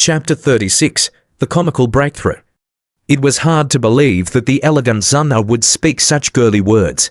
Chapter 36. The Comical Breakthrough. It was hard to believe that the elegant Zuna would speak such girly words.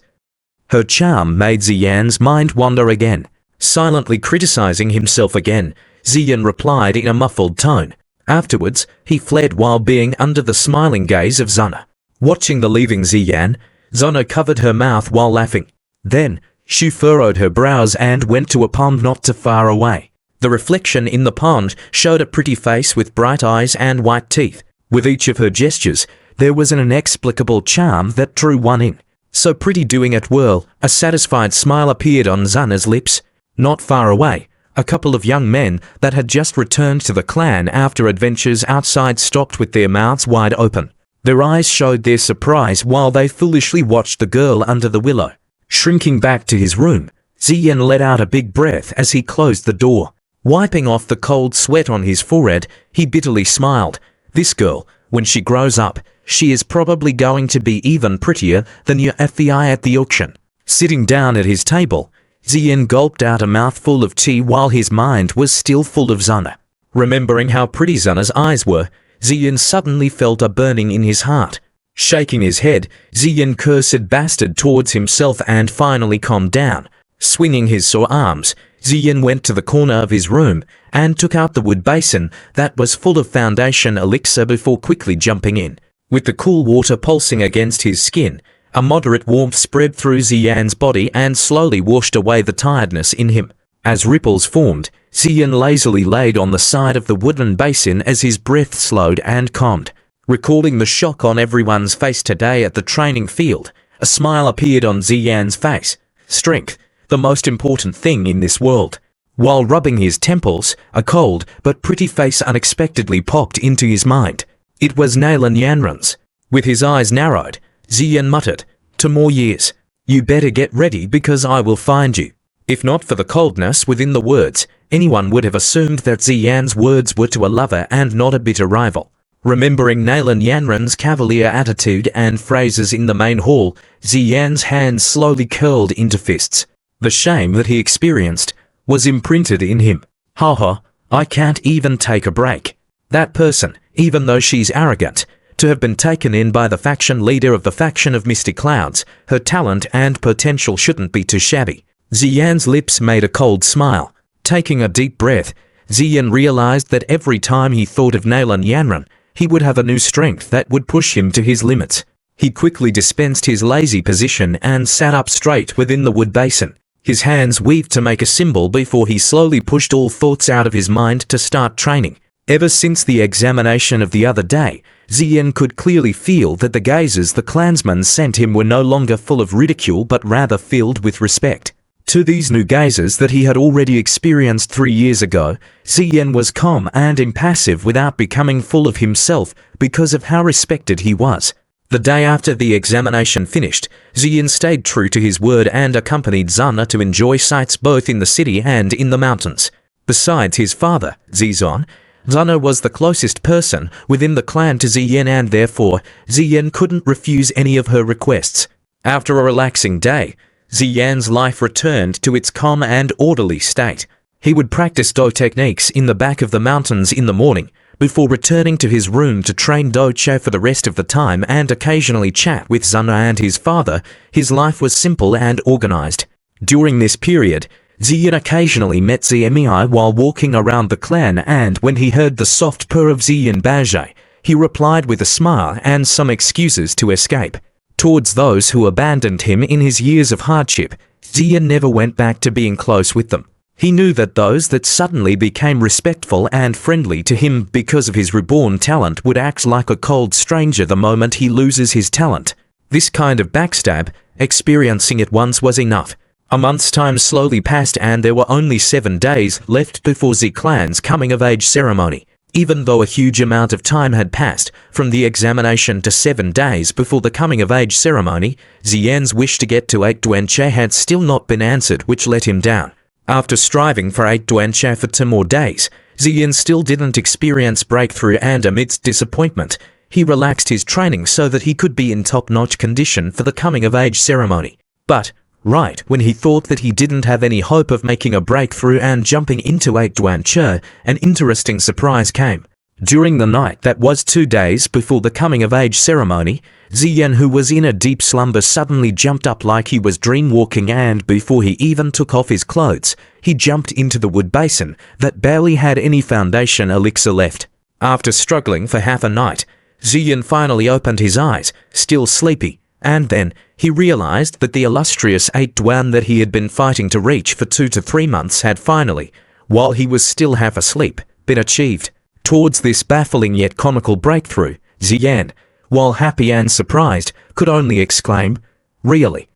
Her charm made Xian's mind wander again. Silently criticizing himself again, Xian replied in a muffled tone. Afterwards, he fled while being under the smiling gaze of Zuna. Watching the leaving Xian, Zuna covered her mouth while laughing. Then, she furrowed her brows and went to a pond not too far away. The reflection in the pond showed a pretty face with bright eyes and white teeth. With each of her gestures, there was an inexplicable charm that drew one in. So pretty doing it whirl, a satisfied smile appeared on Zuna's lips. Not far away, a couple of young men that had just returned to the clan after adventures outside stopped with their mouths wide open. Their eyes showed their surprise while they foolishly watched the girl under the willow. Shrinking back to his room, Xian let out a big breath as he closed the door. Wiping off the cold sweat on his forehead, he bitterly smiled. This girl, when she grows up, she is probably going to be even prettier than your FVI at the auction. Sitting down at his table, Xian gulped out a mouthful of tea while his mind was still full of Zuna. Remembering how pretty Zuna's eyes were, Xian suddenly felt a burning in his heart. Shaking his head, Xian cursed bastard towards himself and finally calmed down. Swinging his sore arms, Xian went to the corner of his room and took out the wood basin that was full of foundation elixir before quickly jumping in. With the cool water pulsing against his skin, a moderate warmth spread through Xian's body and slowly washed away the tiredness in him. As ripples formed, Xian lazily laid on the side of the wooden basin as his breath slowed and calmed. Recalling the shock on everyone's face today at the training field, a smile appeared on Xian's face. Strength, the most important thing in this world. While rubbing his temples, a cold but pretty face unexpectedly popped into his mind. It was Nalan Yanran's. With his eyes narrowed, Xian muttered, "2 more years. You better get ready because I will find you." If not for the coldness within the words, anyone would have assumed that Xian's words were to a lover and not a bitter rival. Remembering Nalan Yanran's cavalier attitude and phrases in the main hall, Xian's hands slowly curled into fists. The shame that he experienced was imprinted in him. Haha, I can't even take a break. That person, even though she's arrogant, to have been taken in by the faction leader of the faction of Misty Clouds, her talent and potential shouldn't be too shabby. Xian's lips made a cold smile. Taking a deep breath, Xian realized that every time he thought of Nalan Yanran, he would have a new strength that would push him to his limits. He quickly dispensed his lazy position and sat up straight within the wood basin. His hands weaved to make a symbol before he slowly pushed all thoughts out of his mind to start training. Ever since the examination of the other day, Xian could clearly feel that the gazes the clansmen sent him were no longer full of ridicule but rather filled with respect. To these new gazes that he had already experienced 3 years ago, Xian was calm and impassive without becoming full of himself because of how respected he was. The day after the examination finished, Xian stayed true to his word and accompanied Zuna to enjoy sights both in the city and in the mountains. Besides his father, Zizon, Zuna was the closest person within the clan to Xian and therefore, Xian couldn't refuse any of her requests. After a relaxing day, Xian's life returned to its calm and orderly state. He would practice Do techniques in the back of the mountains in the morning, before returning to his room to train Do for the rest of the time and occasionally chat with Zuna and his father. His life was simple and organized. During this period, Xian occasionally met Xiemei while walking around the clan and when he heard the soft purr of Xian Bajie, he replied with a smile and some excuses to escape. Towards those who abandoned him in his years of hardship, Xian never went back to being close with them. He knew that those that suddenly became respectful and friendly to him because of his reborn talent would act like a cold stranger the moment he loses his talent. This kind of backstab, experiencing it once was enough. A month's time slowly passed and there were only 7 days left before the clan's coming-of-age ceremony. Even though a huge amount of time had passed from the examination to 7 days before the coming-of-age ceremony, Xian's wish to get to 8 Duanche had still not been answered, which let him down. After striving for 8 Duanche for 2 more days, Xian still didn't experience breakthrough and amidst disappointment, he relaxed his training so that he could be in top-notch condition for the coming-of-age ceremony. But, right when he thought that he didn't have any hope of making a breakthrough and jumping into 8 Duanche, an interesting surprise came. During the night that was 2 days before the coming-of-age ceremony, Ziyan, who was in a deep slumber, suddenly jumped up like he was dreamwalking, and before he even took off his clothes, he jumped into the wood basin that barely had any foundation elixir left. After struggling for half a night, Ziyan finally opened his eyes, still sleepy, and then he realized that the illustrious 8th Duan that he had been fighting to reach for 2 to 3 months had finally, while he was still half asleep, been achieved. Towards this baffling yet comical breakthrough, Ziyan, while happy and surprised, could only exclaim, "Really?"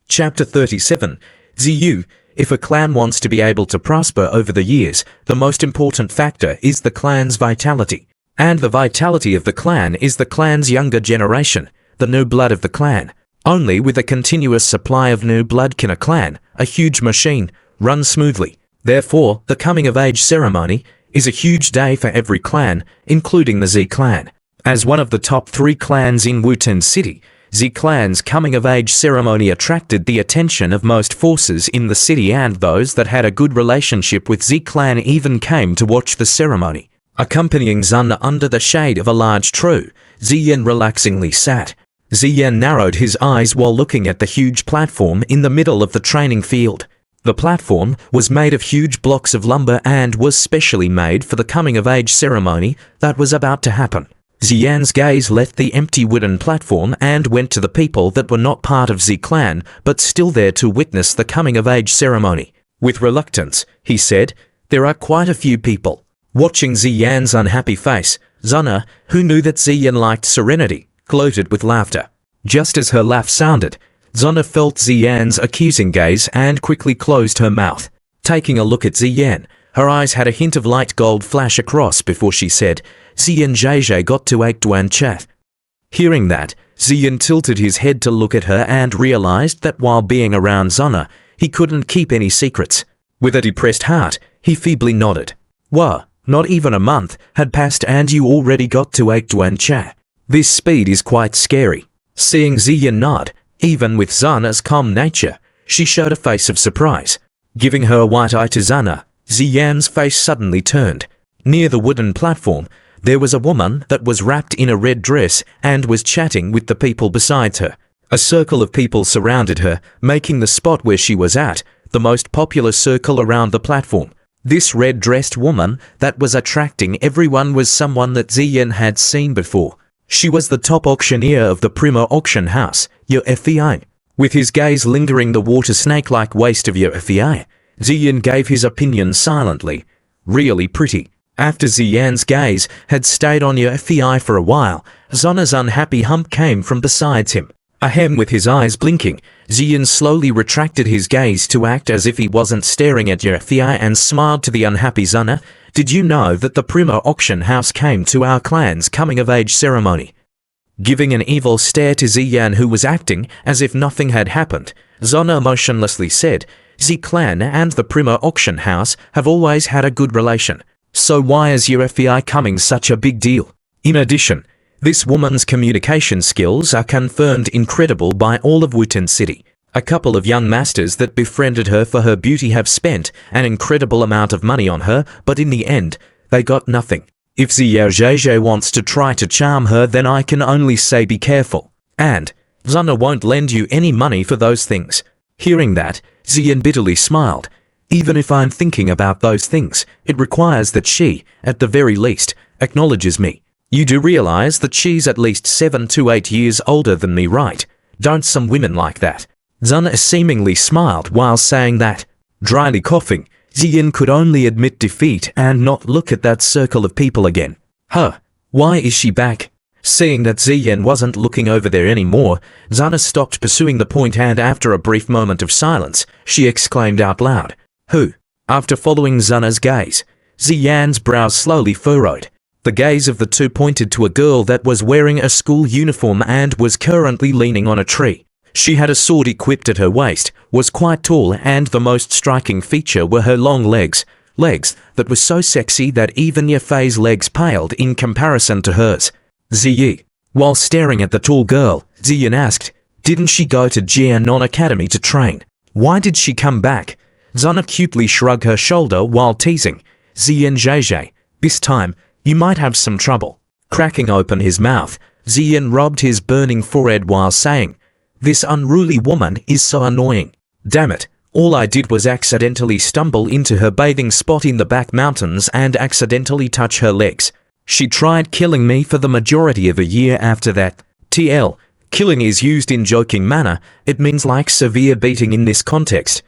Chapter 37. Xiu. If a clan wants to be able to prosper over the years, the most important factor is the clan's vitality. And the vitality of the clan is the clan's younger generation, the new blood of the clan. Only with a continuous supply of new blood can a clan, a huge machine, run smoothly. Therefore, the coming-of-age ceremony is a huge day for every clan, including the Z clan. As one of the top 3 clans in Wuten City, Z clan's coming-of-age ceremony attracted the attention of most forces in the city, and those that had a good relationship with Z clan even came to watch the ceremony. Accompanying Zun under the shade of a large tree, Ziyan relaxingly sat. Ziyan narrowed his eyes while looking at the huge platform in the middle of the training field. The platform was made of huge blocks of lumber and was specially made for the coming-of-age ceremony that was about to happen. Ziyan's gaze left the empty wooden platform and went to the people that were not part of Z clan but still there to witness the coming-of-age ceremony. With reluctance, he said, "There are quite a few people." Watching Ziyan's unhappy face, Zuna, who knew that Ziyan liked serenity, gloated with laughter. Just as her laugh sounded, Zuna felt Ziyan's accusing gaze and quickly closed her mouth. Taking a look at Ziyan, her eyes had a hint of light gold flash across before she said, "Ziyan Zheizhe got to 8 Duan chat." Hearing that, Ziyan tilted his head to look at her and realized that while being around Zuna, he couldn't keep any secrets. With a depressed heart, he feebly nodded. "Whoa, not even a month had passed and you already got to 8 Duan chat. This speed is quite scary." Seeing Ziyan nod, even with Zuna's calm nature, she showed a face of surprise. Giving her a white eye to Zuna, Ziyan's face suddenly turned. Near the wooden platform, there was a woman that was wrapped in a red dress and was chatting with the people beside her. A circle of people surrounded her, making the spot where she was at the most popular circle around the platform. This red-dressed woman that was attracting everyone was someone that Ziyan had seen before. She was the top auctioneer of the Prima auction house, Fei. With his gaze lingering the water snake-like waist of Fei, Ziyan gave his opinion silently. "Really pretty." After Ziyan's gaze had stayed on Fei for a while, Zuna's unhappy hump came from beside him. Ahem, with his eyes blinking, Ziyan slowly retracted his gaze to act as if he wasn't staring at Fei and smiled to the unhappy Zuna. "Did you know that the Prima auction house came to our clan's coming-of-age ceremony?" Giving an evil stare to Ziyan, who was acting as if nothing had happened, Zuna motionlessly said, "Z clan and the Prima auction house have always had a good relation. So why is Fei coming such a big deal? In addition, this woman's communication skills are confirmed incredible by all of Wuten City. A couple of young masters that befriended her for her beauty have spent an incredible amount of money on her, but in the end, they got nothing. If Xiao Zheizhe wants to try to charm her, then I can only say be careful. And Zuna won't lend you any money for those things." Hearing that, Ziyan bitterly smiled. "Even if I'm thinking about those things, it requires that she, at the very least, acknowledges me. You do realize that she's at least 7 to 8 years older than me, right? Don't some women like that?" Zuna seemingly smiled while saying that. Dryly coughing, Ziyan could only admit defeat and not look at that circle of people again. "Huh, why is she back?" Seeing that Ziyan wasn't looking over there anymore, Zuna stopped pursuing the point, and after a brief moment of silence, she exclaimed out loud, "Who?" After following Zuna's gaze, Ziyan's brows slowly furrowed. The gaze of the two pointed to a girl that was wearing a school uniform and was currently leaning on a tree. She had a sword equipped at her waist, was quite tall, and the most striking feature were her long legs that were so sexy that even Fei's legs paled in comparison to hers. "Ziyi." While staring at the tall girl, Ziyan asked, "Didn't she go to Jianan Academy to train? Why did she come back?" Zuna cutely shrugged her shoulder while teasing, "Ziyan Zheizhe. This time, You might have some trouble. Cracking open his mouth, Ziyan rubbed his burning forehead while saying, "This unruly woman is so annoying. Damn it, all I did was accidentally stumble into her bathing spot in the back mountains and accidentally touch her legs. She tried killing me for the majority of a year after that. TL, killing is used in joking manner, it means like severe beating in this context.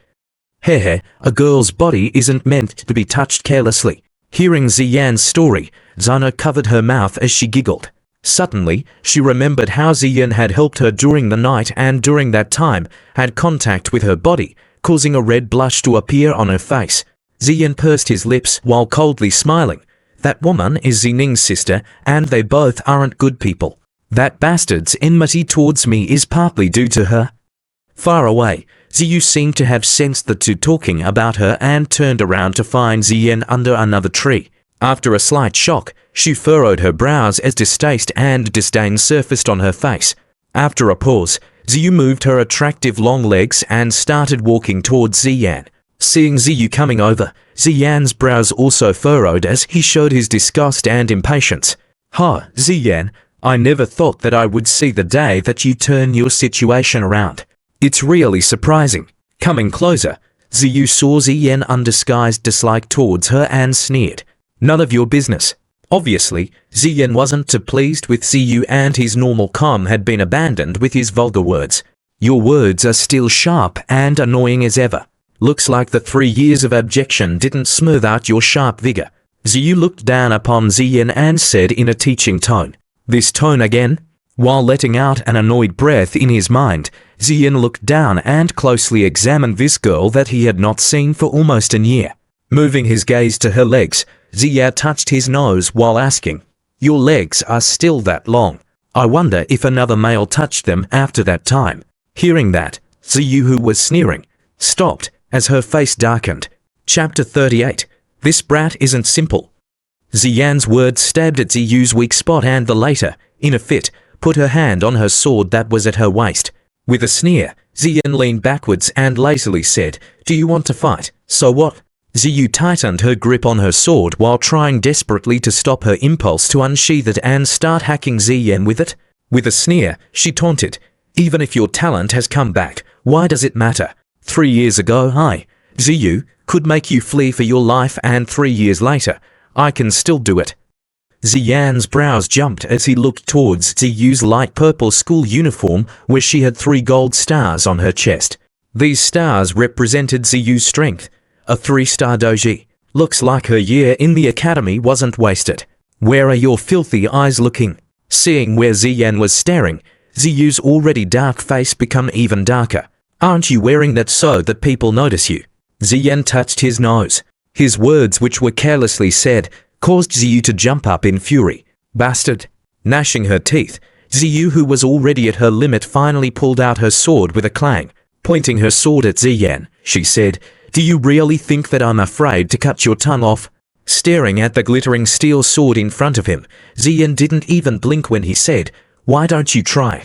Hehe, a girl's body isn't meant to be touched carelessly." Hearing Ziyan's story, Zana covered her mouth as she giggled. Suddenly, she remembered how Ziyan had helped her during the night and during that time, had contact with her body, causing a red blush to appear on her face. Ziyan pursed his lips while coldly smiling. That woman is Zining's sister, and they both aren't good people. That bastard's enmity towards me is partly due to her. Far away, Xiu seemed to have sensed the two talking about her and turned around to find Ziyan under another tree. After a slight shock, she furrowed her brows as distaste and disdain surfaced on her face. After a pause, Xiu moved her attractive long legs and started walking towards Ziyan. Seeing Xiu coming over, Ziyan's brows also furrowed as he showed his disgust and impatience. "Ha, Ziyan, I never thought that I would see the day that you turn your situation around. It's really surprising." Coming closer, Xiu saw Ziyan's undisguised dislike towards her and sneered. "None of your business." Obviously, Ziyan wasn't too pleased with Xiu and his normal calm had been abandoned with his vulgar words. "Your words are still sharp and annoying as ever. Looks like the 3 years of abjection didn't smooth out your sharp vigor." Xiu looked down upon Ziyan and said in a teaching tone, "This tone again?" While letting out an annoyed breath in his mind, Ziyan looked down and closely examined this girl that he had not seen for almost a year. Moving his gaze to her legs, Ziya touched his nose while asking, "Your legs are still that long. I wonder if another male touched them after that time." Hearing that, Xiu, who was sneering, stopped as her face darkened. Chapter 38. This brat isn't simple. Ziyan's words stabbed at Xiu's weak spot and the later, in a fit, put her hand on her sword that was at her waist. With a sneer, Ziyan leaned backwards and lazily said, "Do you want to fight? So what?" Xiu tightened her grip on her sword while trying desperately to stop her impulse to unsheath it and start hacking Ziyan with it. With a sneer, she taunted, "Even if your talent has come back, why does it matter? 3 years ago I, Xiu, could make you flee for your life, and 3 years later, I can still do it." Ziyan's brows jumped as he looked towards Xiu's light purple school uniform where she had 3 gold stars on her chest. These stars represented Xiu's strength, a 3-star doji. Looks like her year in the academy wasn't wasted. "Where are your filthy eyes looking?" Seeing where Ziyan was staring, Xiu's already dark face become even darker. "Aren't you wearing that so that people notice you?" Ziyan touched his nose. His words, which were carelessly said, caused Xiu to jump up in fury. "Bastard!" Gnashing her teeth, Xiu, who was already at her limit, finally pulled out her sword with a clang. Pointing her sword at Ziyan, she said, "Do you really think that I'm afraid to cut your tongue off?" Staring at the glittering steel sword in front of him, Ziyan didn't even blink when he said, "Why don't you try?"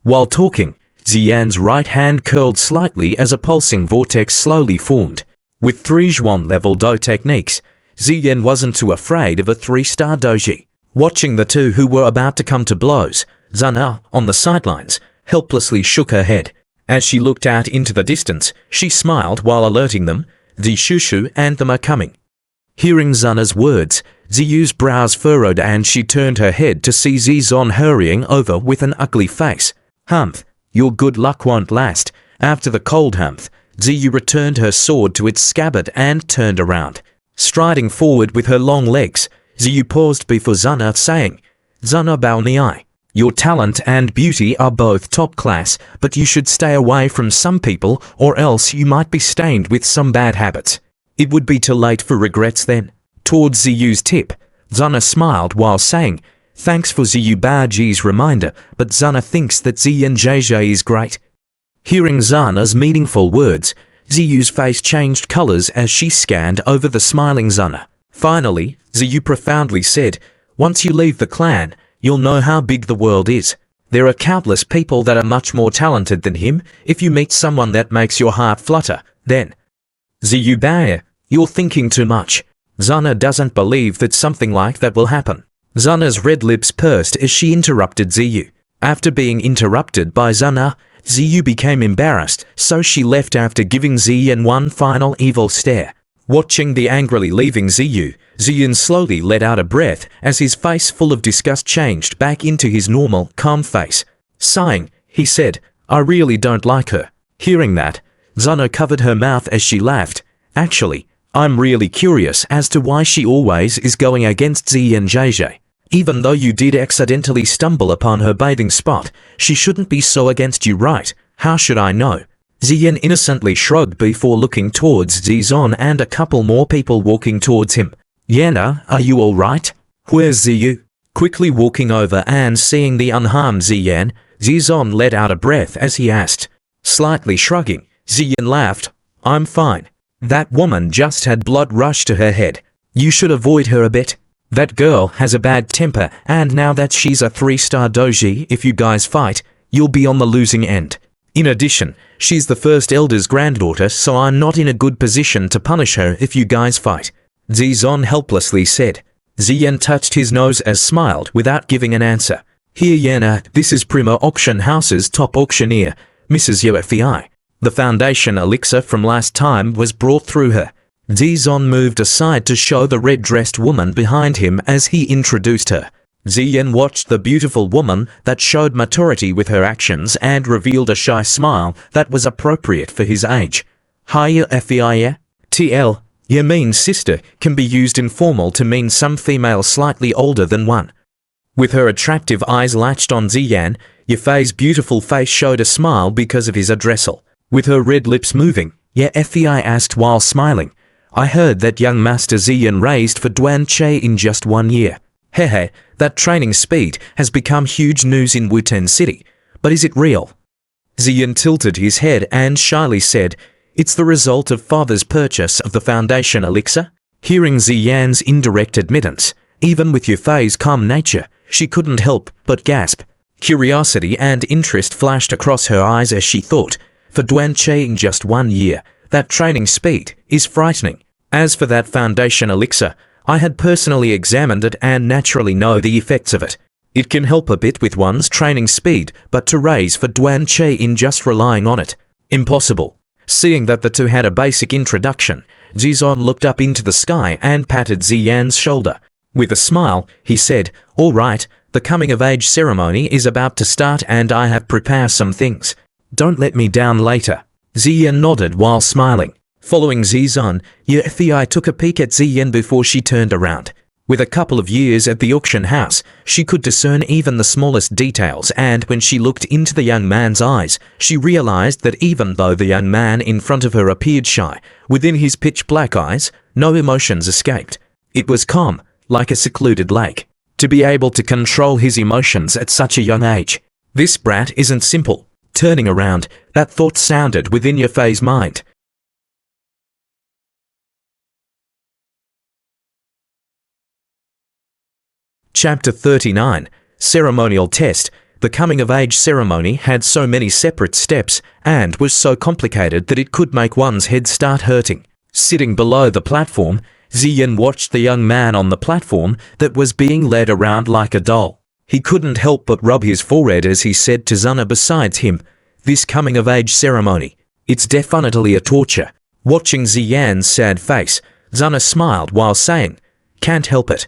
While talking, Ziyan's right hand curled slightly as a pulsing vortex slowly formed. With 3 Zhuan level Do techniques, Ziyan wasn't too afraid of a 3-star doji. Watching the two who were about to come to blows, Zana, on the sidelines, helplessly shook her head. As she looked out into the distance, she smiled while alerting them, "The Shushu and them are coming." Hearing Zana's words, Xiu's brows furrowed and she turned her head to see Zizon hurrying over with an ugly face. "Humph, your good luck won't last." After the cold humph, Xiu returned her sword to its scabbard and turned around. Striding forward with her long legs, Xiu paused before Zana, saying, "Zana Baoniai, your talent and beauty are both top class, but you should stay away from some people or else you might be stained with some bad habits. It would be too late for regrets then." Towards Xiu's tip, Zana smiled while saying, "Thanks for Xiu Baoji's reminder, but Zana thinks that Ziyan Zheizhe is great." Hearing Zana's meaningful words, Xiu's face changed colors as she scanned over the smiling Zana. Finally, Xiu profoundly said, "Once you leave the clan, you'll know how big the world is. There are countless people that are much more talented than him. If you meet someone that makes your heart flutter, then..." "Xiu Bao, you're thinking too much." Zana doesn't believe that something like that will happen. Zana's red lips pursed as she interrupted Xiu. After being interrupted by Zana, Xiu became embarrassed, so she left after giving Ziyan one final evil stare. Watching the angrily leaving Xiu, Ziyan slowly let out a breath as his face full of disgust changed back into his normal, calm face. Sighing, he said, "I really don't like her." Hearing that, Zana covered her mouth as she laughed. "Actually, I'm really curious as to why she always is going against Ziyan JJ. Even though you did accidentally stumble upon her bathing spot, she shouldn't be so against you, right? How should I know?" Ziyan innocently shrugged before looking towards Zizon and a couple more people walking towards him. "Yana, are you alright? Where's Xiu?" Quickly walking over and seeing the unharmed Ziyan, Zizon let out a breath as he asked. Slightly shrugging, Ziyan laughed. "I'm fine. That woman just had blood rush to her head. You should avoid her a bit. That girl has a bad temper, and now that she's a 3-star doji, if you guys fight, you'll be on the losing end. In addition, she's the first elder's granddaughter, so I'm not in a good position to punish her if you guys fight," Zizon helplessly said. Ziyan touched his nose as smiled without giving an answer. "Here Yana, this is Prima Auction House's top auctioneer, Mrs. Yufi. The foundation elixir from last time was brought through her." Zizon moved aside to show the red-dressed woman behind him as he introduced her. Ziyan watched the beautiful woman that showed maturity with her actions and revealed a shy smile that was appropriate for his age. "Hiya Fia? TL, you mean sister can be used informal to mean some female slightly older than one." With her attractive eyes latched on Ziyan, Yafei's beautiful face showed a smile because of his addressal. With her red lips moving, Fia asked while smiling, "I heard that young Master Ziyan raised for Duan Che in just 1 year. Hehe, that training speed has become huge news in Wuten City, but is it real?" Ziyan tilted his head and shyly said, "It's the result of father's purchase of the foundation elixir." Hearing Ziyan's indirect admittance, even with Yufei's calm nature, she couldn't help but gasp. Curiosity and interest flashed across her eyes as she thought, for Duan Che in just 1 year, that training speed is frightening. As for that foundation elixir, I had personally examined it and naturally know the effects of it. It can help a bit with one's training speed, but to raise for Duan Che in just relying on it, impossible. Seeing that the two had a basic introduction, Zizon looked up into the sky and patted Ziyan's shoulder. With a smile, he said, "All right, the coming-of-age ceremony is about to start and I have prepared some things. Don't let me down later." Ziyan nodded while smiling. Following Zizon, Yufi took a peek at Ziyan before she turned around. With a couple of years at the auction house, she could discern even the smallest details, and when she looked into the young man's eyes, she realized that even though the young man in front of her appeared shy, within his pitch-black eyes, no emotions escaped. It was calm, like a secluded lake. To be able to control his emotions at such a young age. This brat isn't simple. Turning around, that thought sounded within Yafei's mind. Chapter 39, Ceremonial Test. The coming-of-age ceremony had so many separate steps and was so complicated that it could make one's head start hurting. Sitting below the platform, Ziyan watched the young man on the platform that was being led around like a doll. He couldn't help but rub his forehead as he said to Zana besides him, "This coming-of-age ceremony, it's definitely a torture." Watching Ziyan's sad face, Zana smiled while saying, "Can't help it.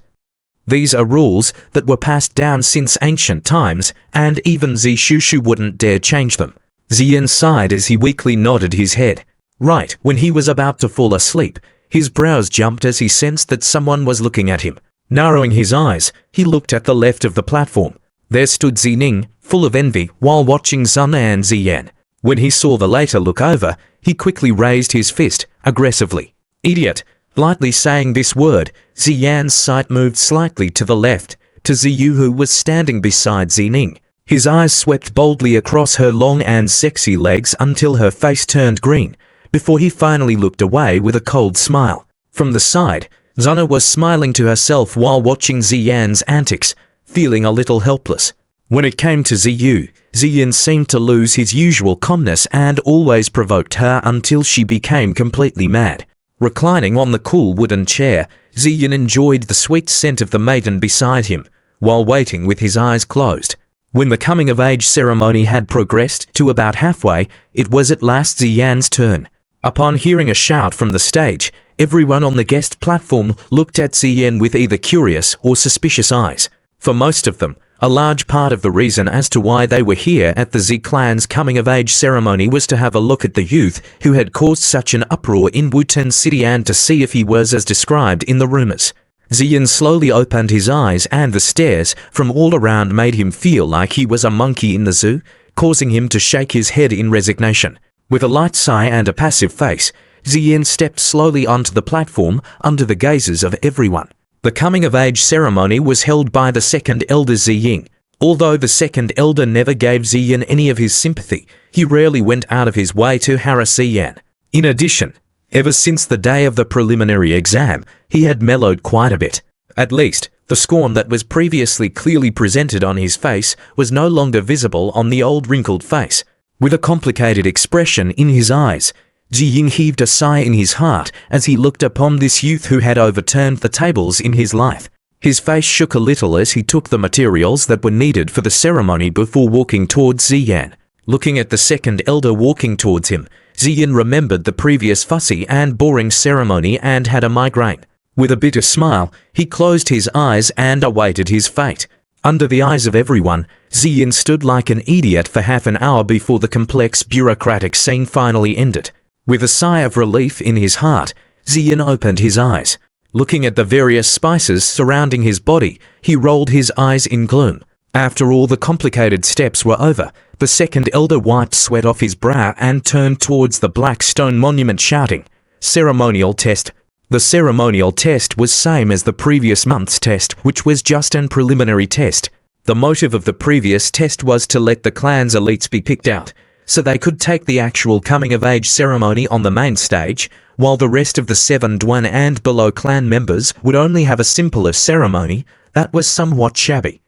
These are rules that were passed down since ancient times, and even Zishushu wouldn't dare change them." Ziyan sighed as he weakly nodded his head. Right when he was about to fall asleep, his brows jumped as he sensed that someone was looking at him. Narrowing his eyes, he looked at the left of the platform. There stood Zining, full of envy, while watching Zana and Ziyan. When he saw the latter look over, he quickly raised his fist, aggressively. "Idiot!" Lightly saying this word, Ziyan's sight moved slightly to the left, to Xiu who was standing beside Zining. His eyes swept boldly across her long and sexy legs until her face turned green, before he finally looked away with a cold smile. From the side, Zana was smiling to herself while watching Ziyan's antics, feeling a little helpless. When it came to Xiu, Ziyan seemed to lose his usual calmness and always provoked her until she became completely mad. Reclining on the cool wooden chair, Ziyin enjoyed the sweet scent of the maiden beside him, while waiting with his eyes closed. When the coming-of-age ceremony had progressed to about halfway, it was at last Ziyan's turn. Upon hearing a shout from the stage, everyone on the guest platform looked at Ziyan with either curious or suspicious eyes. For most of them, a large part of the reason as to why they were here at the Z clan's coming-of-age ceremony was to have a look at the youth who had caused such an uproar in Wuten City and to see if he was as described in the rumors. Ziyan slowly opened his eyes and the stares from all around made him feel like he was a monkey in the zoo, causing him to shake his head in resignation. With a light sigh and a passive face, Ziyan stepped slowly onto the platform under the gazes of everyone. The coming-of-age ceremony was held by the second elder Ziying. Although the second elder never gave Ziyan any of his sympathy, he rarely went out of his way to harass Ziyan. In addition, ever since the day of the preliminary exam, he had mellowed quite a bit. At least, the scorn that was previously clearly presented on his face was no longer visible on the old wrinkled face. With a complicated expression in his eyes, Ziying heaved a sigh in his heart as he looked upon this youth who had overturned the tables in his life. His face shook a little as he took the materials that were needed for the ceremony before walking towards Ziyan. Looking at the second elder walking towards him, Ziyan remembered the previous fussy and boring ceremony and had a migraine. With a bitter smile, he closed his eyes and awaited his fate. Under the eyes of everyone, Ziyan stood like an idiot for half an hour before the complex bureaucratic scene finally ended. With a sigh of relief in his heart, Ziyan opened his eyes. Looking at the various spices surrounding his body, he rolled his eyes in gloom. After all the complicated steps were over, the second elder wiped sweat off his brow and turned towards the black stone monument shouting, "Ceremonial test." The ceremonial test was same as the previous month's test, which was just an preliminary test. The motive of the previous test was to let the clan's elites be picked out, so they could take the actual coming-of-age ceremony on the main stage, while the rest of the 7 Dwan and below clan members would only have a simpler ceremony that was somewhat shabby.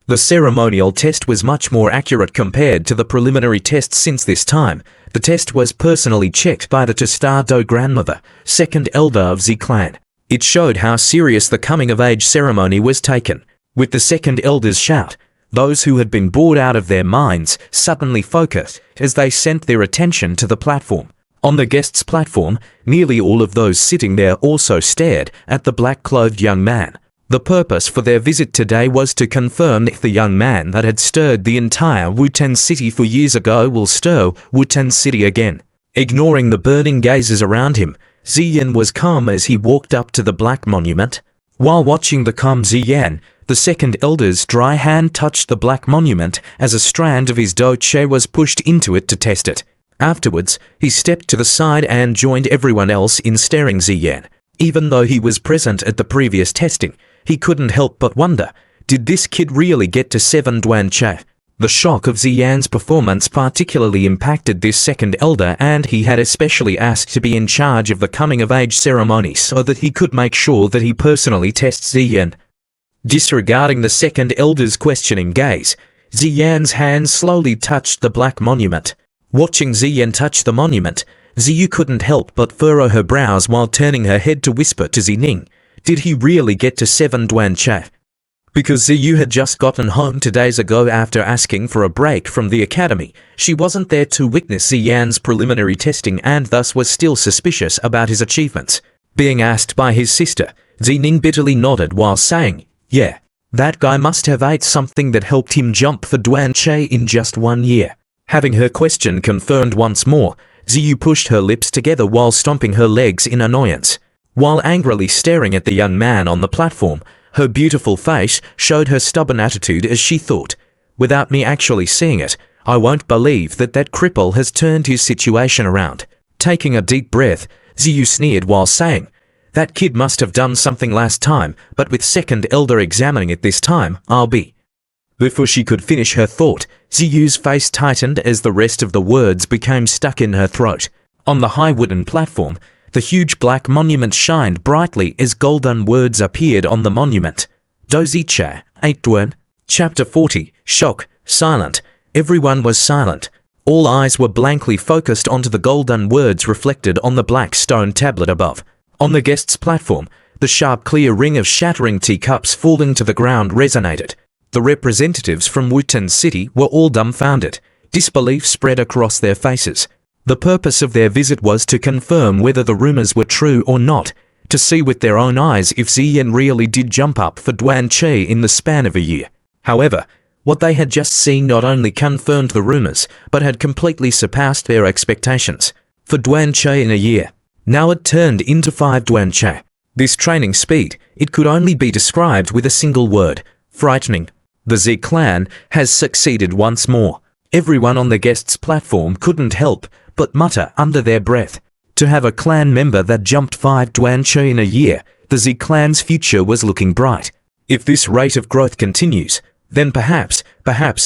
The ceremonial test was much more accurate compared to the preliminary test since this time, the test was personally checked by the Tostado grandmother, second elder of Z clan. It showed how serious the coming-of-age ceremony was taken. With the second elder's shout, those who had been bored out of their minds suddenly focused as they sent their attention to the platform. On the guests' platform, nearly all of those sitting there also stared at the black-clothed young man. The purpose for their visit today was to confirm if the young man that had stirred the entire Wuten City for years ago will stir Wuten City again. Ignoring the burning gazes around him, Ziyan was calm as he walked up to the black monument. While watching the calm Ziyan, the second elder's dry hand touched the black monument as a strand of his doche was pushed into it to test it. Afterwards, he stepped to the side and joined everyone else in staring Ziyan. Even though he was present at the previous testing, he couldn't help but wonder, did this kid really get to 7 Dwan Che? The shock of Ziyan's performance particularly impacted this second elder, and he had especially asked to be in charge of the coming-of-age ceremony so that he could make sure that he personally tests Ziyan. Disregarding the second elder's questioning gaze, Ziyan's hand slowly touched the black monument. Watching Ziyan touch the monument, Ziyu couldn't help but furrow her brows while turning her head to whisper to Zining, did he really get to 7 Dwan Che? Because Ziyu had just gotten home 2 days ago after asking for a break from the academy, she wasn't there to witness Ziyan's preliminary testing and thus was still suspicious about his achievements. Being asked by his sister, Zining bitterly nodded while saying, yeah, that guy must have ate something that helped him jump for Dwan Che in just 1 year. Having her question confirmed once more, Ziyu pushed her lips together while stomping her legs in annoyance. While angrily staring at the young man on the platform, her beautiful face showed her stubborn attitude as she thought, without me actually seeing it, I won't believe that cripple has turned his situation around. Taking a deep breath, Ziyu sneered while saying, that kid must have done something last time, but with second elder examining it this time, I'll be. Before she could finish her thought, Ziyu's face tightened as the rest of the words became stuck in her throat. On the high wooden platform, the huge black monument shined brightly as golden words appeared on the monument. Dozicha, 8 Dwan. Chapter 40, Shock, Silent. Everyone was silent. All eyes were blankly focused onto the golden words reflected on the black stone tablet above. On the guests' platform, The sharp clear ring of shattering teacups falling to the ground resonated. The representatives from Wutan City were all dumbfounded. Disbelief spread across their faces. The purpose of their visit was to confirm whether the rumors were true or not, to see with their own eyes if Ziyan really did jump up for Duan Qi in the span of a year. However, what they had just seen not only confirmed the rumors, but had completely surpassed their expectations. For Duan Qi in a year. Now it turned into 5 Duan Qi. This training speed, it could only be described with a single word: frightening. The Z clan has succeeded once more. Everyone on the guests' platform couldn't help but mutter under their breath. To have a clan member that jumped 5 Duan Qi in a year, the Z clan's future was looking bright. If this rate of growth continues, then perhaps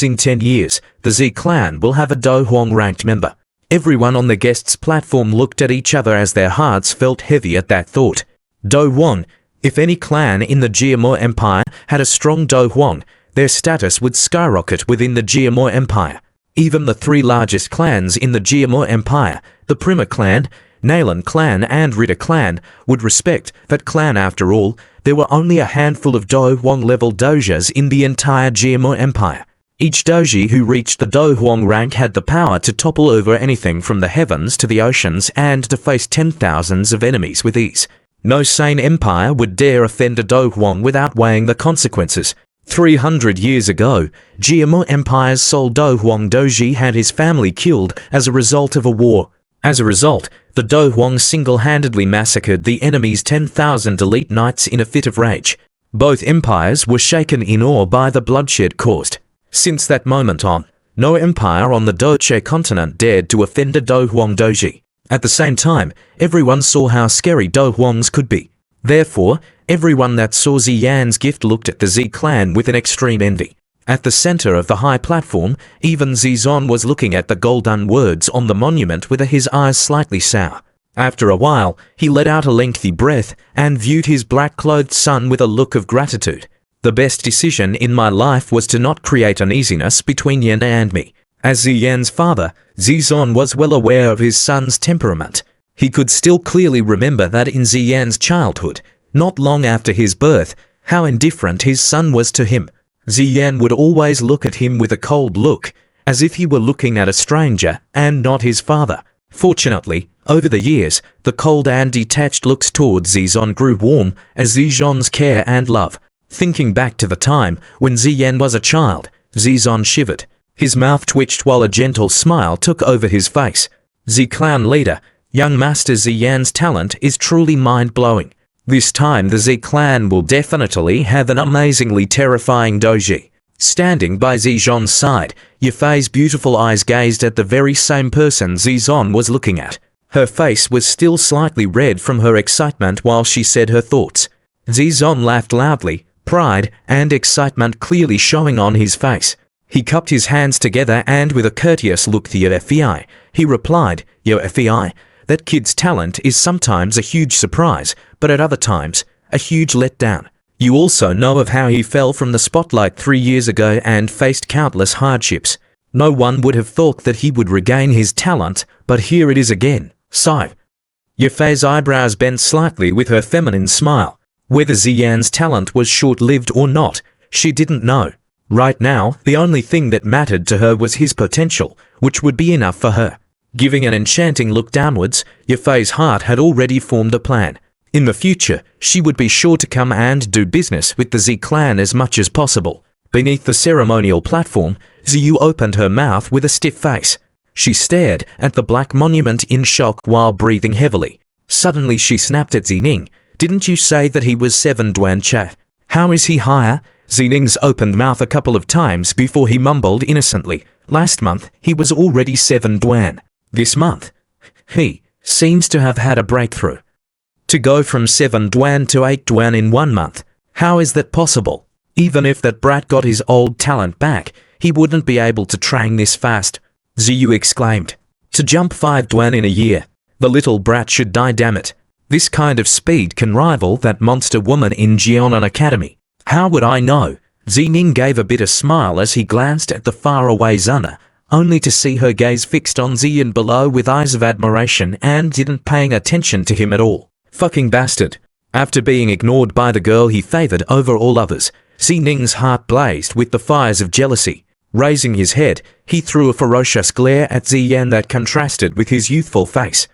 in 10 years, the Z clan will have a Do Huang ranked member. Everyone on the guests' platform looked at each other as their hearts felt heavy at that thought. Do Huang. If any clan in the Jiamo Empire had a strong Do Huang, their status would skyrocket within the Jiamo Empire. Even the 3 largest clans in the Jiamo Empire, the Prima clan, Nalan clan and Ritter clan, would respect that clan. After all, there were only a handful of Do Huang level dojas in the entire Jiamo Empire. Each doji who reached the Do Huang rank had the power to topple over anything from the heavens to the oceans and to face 10,000s of enemies with ease. No sane empire would dare offend a Do Huang without weighing the consequences. 300 years ago, Jiamo Empire's sole Do Huang doji had his family killed as a result of a war. As a result, the Do Huang single-handedly massacred the enemy's 10,000 elite knights in a fit of rage. Both empires were shaken in awe by the bloodshed caused. Since that moment on, no empire on the Doche continent dared to offend a Do Huang doji. At the same time, everyone saw how scary Do Huangs could be. Therefore, everyone that saw Ziyan's gift looked at the Z clan with an extreme envy. At the center of the high platform, even Zizon was looking at the golden words on the monument with his eyes slightly sour. After a while, he let out a lengthy breath and viewed his black-clothed son with a look of gratitude. The best decision in my life was to not create uneasiness between Yan and me. As Ziyan's father, Zizon was well aware of his son's temperament. He could still clearly remember that in Ziyan's childhood, not long after his birth, how indifferent his son was to him. Ziyan would always look at him with a cold look, as if he were looking at a stranger and not his father. Fortunately, over the years, the cold and detached looks towards Zizon grew warm as Zizon's care and love. Thinking back to the time when Ziyan was a child, Zizon shivered. His mouth twitched while a gentle smile took over his face. Z-Clan leader, young Master Ziyan's talent is truly mind-blowing. This time the Z-Clan will definitely have an amazingly terrifying doji. Standing by Zizon's side, Yafei's beautiful eyes gazed at the very same person Zizon was looking at. Her face was still slightly red from her excitement while she said her thoughts. Zizon laughed loudly, pride and excitement clearly showing on his face. He cupped his hands together and with a courteous look to Yafei, he replied, Yafei, that kid's talent is sometimes a huge surprise, but at other times, a huge letdown. You also know of how he fell from the spotlight 3 years ago and faced countless hardships. No one would have thought that he would regain his talent, but here it is again. Sigh. Yafei's eyebrows bent slightly with her feminine smile. Whether Ziyan's talent was short-lived or not, she didn't know. Right now, the only thing that mattered to her was his potential, which would be enough for her. Giving an enchanting look downwards, Yafei's heart had already formed a plan. In the future, she would be sure to come and do business with the Z clan as much as possible. Beneath the ceremonial platform, Ziyu opened her mouth with a stiff face. She stared at the black monument in shock while breathing heavily. Suddenly she snapped at Zining. Didn't you say that he was 7 Duan Qi? How is he higher? Zining's opened mouth a couple of times before he mumbled innocently. Last month, he was already 7 Duan. This month, he seems to have had a breakthrough. To go from 7 Duan to 8 Duan in 1 month, how is that possible? Even if that brat got his old talent back, he wouldn't be able to train this fast. Ziyu exclaimed. To jump 5 Duan in a year, the little brat should die, damn it. This kind of speed can rival that monster woman in Jianan Academy. How would I know? Zining gave a bitter smile as he glanced at the faraway Zuna, only to see her gaze fixed on Ziyan below with eyes of admiration and didn't paying attention to him at all. Fucking bastard. After being ignored by the girl he favored over all others, Xi Ning's heart blazed with the fires of jealousy. Raising his head, he threw a ferocious glare at Ziyan that contrasted with his youthful face.